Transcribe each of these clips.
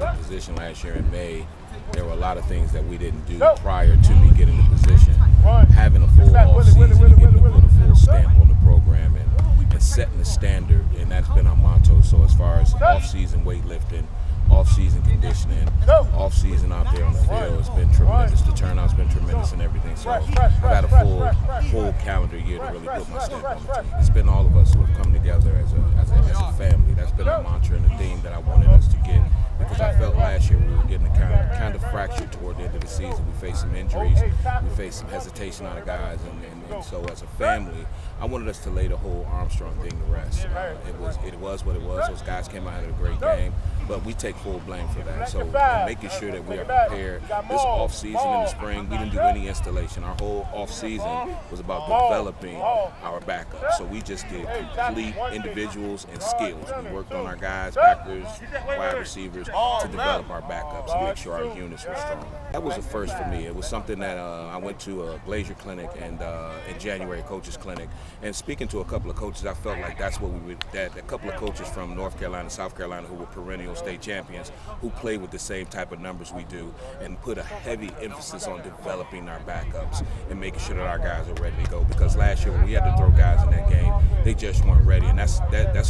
the position last year in May, there were a lot of things that we didn't do prior to me getting the position. Having a full off season and getting to put a full stamp on the program and setting the standard, and that's been our motto. So as far as off-season weightlifting, off-season conditioning, off-season out there on the field, it's been tremendous. The turnout's been tremendous and everything. So I've had a full calendar year to really put my stamp on the team. It's been all of us who have come together as a family. That's been a mantra and a theme that I wanted us to get, because I felt last year we were getting kind of fractured toward the end of the season. We faced some injuries, we faced some hesitation out of guys, and so as a family, I wanted us to lay the whole Armstrong thing to rest. It was what it was. Those guys came out and had a great game, but we take full blame for that. So making sure that we are prepared. This off season in the spring, we didn't do any installation. Our whole off season was about developing our backup. So we just did complete individuals and skills. We worked on our guys, backers, wide receivers, to develop our backups and make sure our units were strong. That was a first for me. It was something that I went to a Glazier clinic and in January, coaches clinic, and speaking to a couple of coaches, I felt like that's what we would. That a couple of coaches from North Carolina, South Carolina, who were perennial state champions, who play with the same type of numbers we do, and put a heavy emphasis on developing our backups and making sure that our guys are ready to go. Because last year when we had to throw guys in that game, they just weren't ready, and that's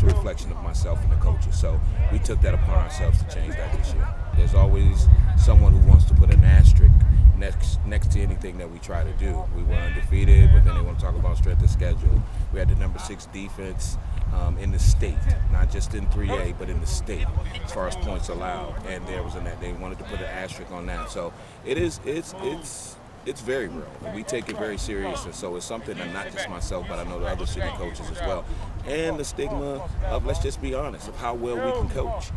a reflection of myself and the coaches. So we took that upon ourselves to change that this year. There's always someone who wants to put an asterisk next to anything that we try to do. We were undefeated, but then they want to talk about strength of schedule. We had the number 6 defense in the state, not just in 3A, but in the state as far as points allowed. And there was they wanted to put an asterisk on that. So it's very real. We take it very serious, and so it's something that not just myself, but I know the other city coaches as well. And the stigma of, let's just be honest, of how well we can coach.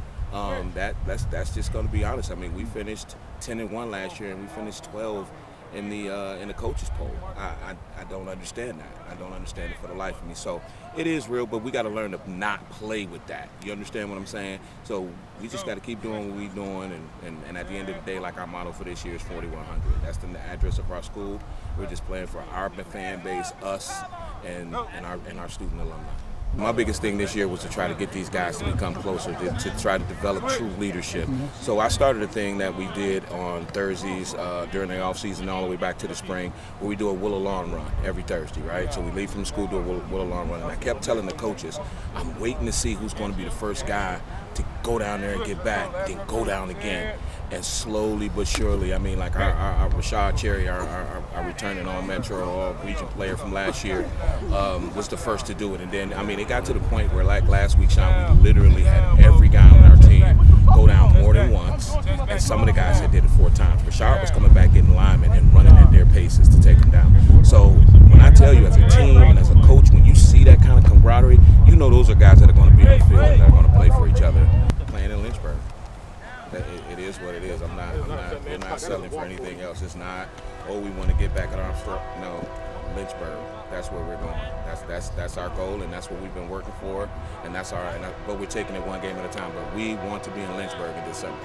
That's just going to be honest. I mean, we finished 10-1 last year, and we finished 12 in the coaches poll. I don't understand that. I don't understand it for the life of me. So it is real, but we got to learn to not play with that. You understand what I'm saying? So we just got to keep doing what we're doing, and at the end of the day, like our motto for this year is 4100. That's the address of our school. We're just playing for our fan base, us, and our student alumni. My biggest thing this year was to try to get these guys to become closer, to try to develop true leadership. So I started a thing that we did on Thursdays during the off season all the way back to the spring, where we do a Willow Lawn run every Thursday, right? So we leave from school, do a Willow Lawn run, and I kept telling the coaches, I'm waiting to see who's going to be the first guy to go down there and get back, then go down again. And slowly but surely, I mean, like our Rashad Cherry, our returning all-Metro, all-region player from last year, was the first to do it. And then, I mean, it got to the point where, like last week, Sean, we literally had every guy on our team go down more than once, and some of the guys had did it 4 times. Rashad was coming back getting linemen and running at their paces to take them down. So when I tell you, as a team and as a coach, when you see that kind of camaraderie, you know those are guys that are going to be on the field and that are going to play for each other. Playing in Lynchburg. It is what it is. We're not selling for anything else. It's not, we want to get back at Armstrong. No, Lynchburg. That's where we're going. That's our goal, and that's what we've been working for. And but we're taking it one game at a time. But we want to be in Lynchburg in December.